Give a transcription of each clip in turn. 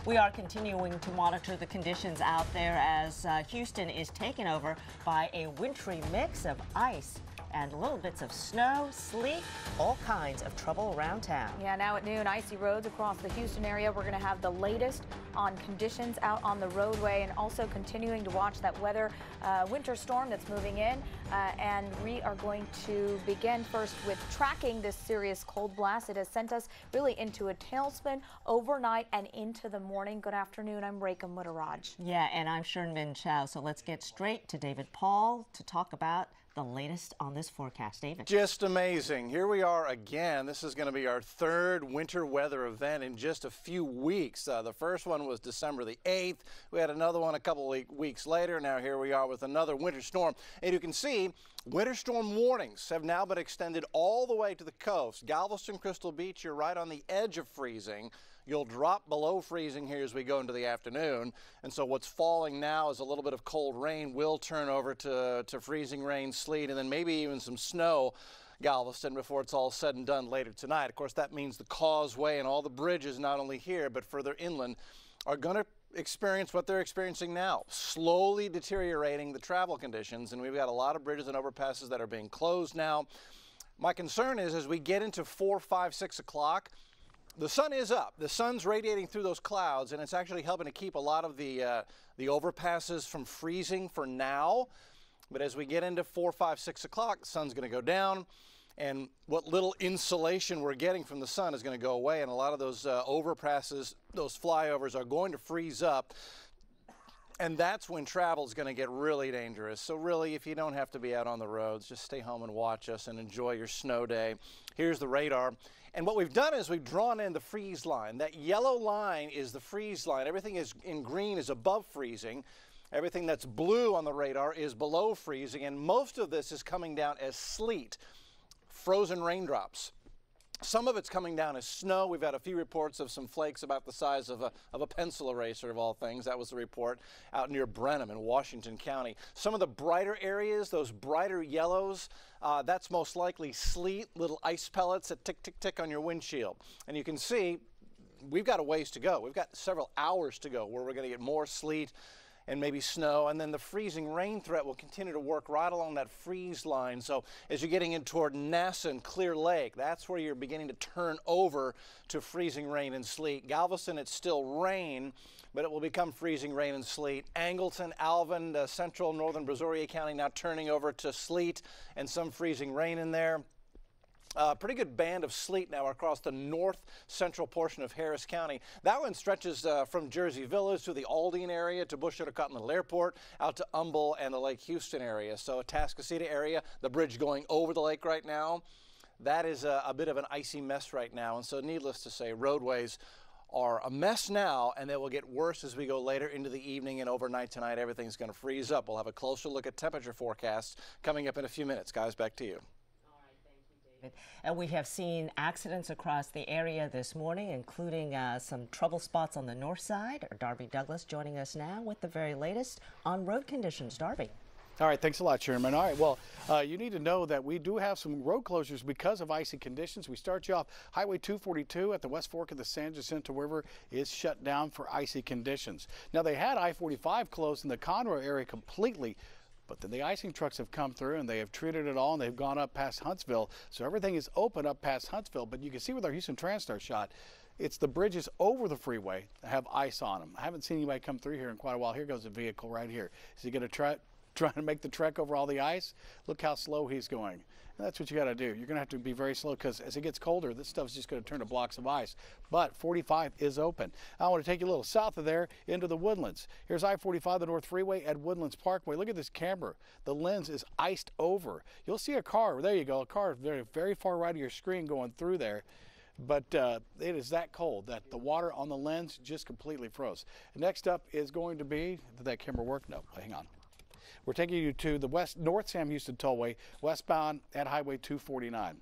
We are continuing to monitor the conditions out there as Houston is taken over by a wintry mix of ice and little bits of snow, sleet, all kinds of trouble around town. Yeah, now at noon, icy roads across the Houston area. We're going to have the latest on conditions out on the roadway and also continuing to watch that winter storm that's moving in. And we are going to begin first with tracking this serious cold blast. It has sent us really into a tailspin overnight and into the morning. Good afternoon. I'm Rekha Muttaraj. Yeah, and I'm Sherman Chow. So let's get straight to David Paul to talk about the latest on this forecast. David. Just amazing. Here we are again. This is going to be our third winter weather event in just a few weeks. The first one was December the 8th. We had another one a couple of weeks later. Now here we are with another winter storm. And you can see winter storm warnings have now been extended all the way to the coast. Galveston, Crystal Beach, you're right on the edge of freezing. You'll drop below freezing here as we go into the afternoon. And so what's falling now is a little bit of cold rain will turn over to freezing rain, sleet, and then maybe even some snow, Galveston, before it's all said and done later tonight. Of course, that means the causeway and all the bridges, not only here, but further inland, are going to experience what they're experiencing now, slowly deteriorating the travel conditions. And we've got a lot of bridges and overpasses that are being closed now. My concern is as we get into 4, 5, 6 o'clock, the sun is up. The sun's radiating through those clouds, and it's actually helping to keep a lot of the overpasses from freezing for now. But as we get into 4, 5, 6 o'clock, the sun's going to go down, and what little insulation we're getting from the sun is going to go away, and a lot of those overpasses, those flyovers, are going to freeze up. And that's when travel is going to get really dangerous. So really, if you don't have to be out on the roads, just stay home and watch us and enjoy your snow day. Here's the radar. And what we've done is we've drawn in the freeze line. That yellow line is the freeze line. Everything is in green is above freezing. Everything that's blue on the radar is below freezing. And most of this is coming down as sleet, frozen raindrops. Some of it's coming down as snow. We've had a few reports of some flakes about the size of a pencil eraser, of all things. That was the report out near Brenham in Washington County. Some of the brighter areas, those brighter yellows, that's most likely sleet, little ice pellets that tick, tick, tick on your windshield. And you can see we've got a ways to go. We've got several hours to go where we're going to get more sleet and maybe snow, and then the freezing rain threat will continue to work right along that freeze line. So as you're getting in toward Nassau and Clear Lake, that's where you're beginning to turn over to freezing rain and sleet. Galveston, it's still rain, but it will become freezing rain and sleet. Angleton, Alvin, central northern Brazoria County now turning over to sleet and some freezing rain in there. Pretty good band of sleet now across the north central portion of Harris County. That one stretches from Jersey Village to the Aldine area to Bush Continental Airport out to Humble and the Lake Houston area. So Atascocita area, the bridge going over the lake right now, that is a bit of an icy mess right now. And so needless to say, roadways are a mess now, and they will get worse as we go later into the evening and overnight tonight. Everything's going to freeze up. We'll have a closer look at temperature forecasts coming up in a few minutes. Guys, back to you. And we have seen accidents across the area this morning, including some trouble spots on the north side. Darby Douglas joining us now with the very latest on road conditions. Darby. All right, thanks a lot, Sherman. All right, well, you need to know that we do have some road closures because of icy conditions. We start you off Highway 242 at the West Fork of the San Jacinto River is shut down for icy conditions. Now, they had I-45 closed in the Conroe area completely, but then the icing trucks have come through and they have treated it all, and they've gone up past Huntsville. So everything is open up past Huntsville. But you can see with our Houston TransStar shot, it's the bridges over the freeway that have ice on them. I haven't seen anybody come through here in quite a while. Here goes a vehicle right here. Is he going to trying to make the trek over all the ice? Look how slow he's going. And that's what you got to do. You're going to have to be very slow because as it gets colder, this stuff's just going to turn to blocks of ice. But 45 is open. I want to take you a little south of there into the Woodlands. Here's I-45, the North Freeway at Woodlands Parkway. Look at this camera. The lens is iced over. You'll see a car. There you go. A car very, very far right of your screen going through there. But it is that cold that the water on the lens just completely froze. Next up is going to be, did that camera work? No, hang on. We're taking you to the North Sam Houston Tollway, westbound at Highway 249.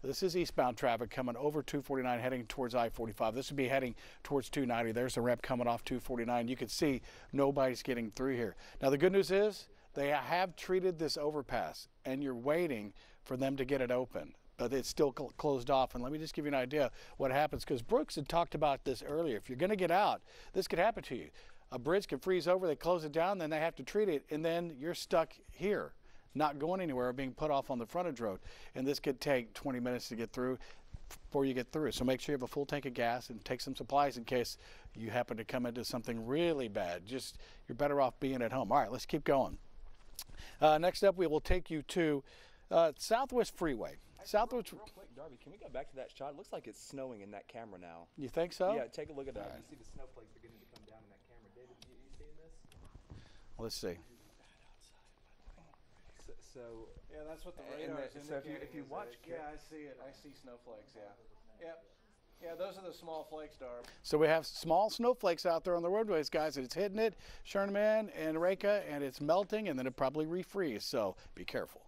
This is eastbound traffic coming over 249 heading towards I-45. This would be heading towards 290. There's a ramp coming off 249. You can see nobody's getting through here. Now the good news is they have treated this overpass and you're waiting for them to get it open. but it's still closed off. And let me just give you an idea what happens, because Brooks had talked about this earlier. If you're going to get out, this could happen to you. A bridge can freeze over, they close it down, then they have to treat it, and then you're stuck here, not going anywhere, being put off on the frontage road. And this could take 20 minutes to get through before you get through. So make sure you have a full tank of gas and take some supplies in case you happen to come into something really bad. Just, you're better off being at home. All right, let's keep going. Next up, we will take you to Southwest Freeway. Southwest. Real quick, Darby, can we go back to that shot? It looks like it's snowing in that camera now. You think so? Yeah, take a look at that. Right. You see the snowflakes beginning to come down in that camera. David, you seeing this? Let's see. So Yeah, that's what the and radar is so indicating. if you is watch, that yeah, I see it. I see snowflakes. Yeah. Yep. Yeah, those are the small flakes, Darb. So we have small snowflakes out there on the roadways, guys, and it's hitting it, Sherman and Reka, and it's melting, and then it probably refreeze. So be careful.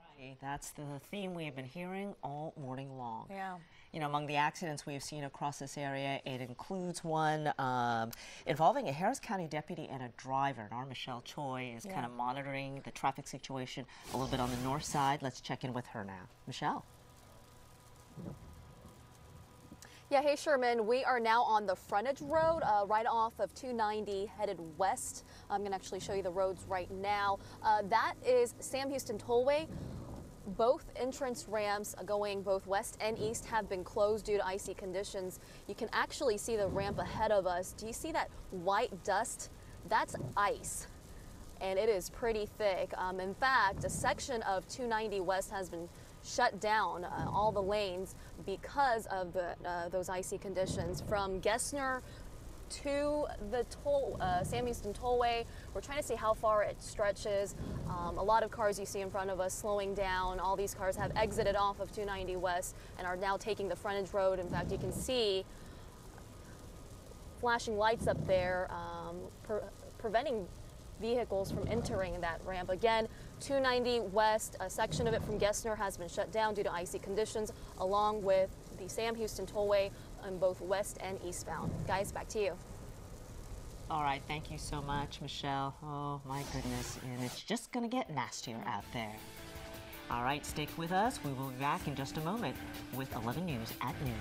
All right, that's the theme we have been hearing all morning long. Yeah. You know, among the accidents we have seen across this area, it includes one involving a Harris County deputy and a driver. And our Michelle Choi is kind of monitoring the traffic situation a little bit on the north side. Let's check in with her now. Michelle. Yeah, hey Sherman, we are now on the frontage road right off of 290 headed west. I'm going to actually show you the roads right now. That is Sam Houston Tollway. Both entrance ramps going both west and east have been closed due to icy conditions. You can actually see the ramp ahead of us. Do you see that white dust? That's ice, and it is pretty thick. In fact, a section of 290 west has been shut down, all the lanes, because of those icy conditions. From Gessner to the Sam Houston Tollway, we're trying to see how far it stretches. A lot of cars you see in front of us slowing down. All these cars have exited off of 290 west and are now taking the frontage road. In fact, you can see flashing lights up there, preventing vehicles from entering that ramp. Again, 290 west, a section of it from Gessner has been shut down due to icy conditions, along with the Sam Houston Tollway on both west and eastbound. Guys, back to you. All right, thank you so much, Michelle. Oh, my goodness, and it's just going to get nastier out there. All right, stick with us. We will be back in just a moment with 11 News at noon.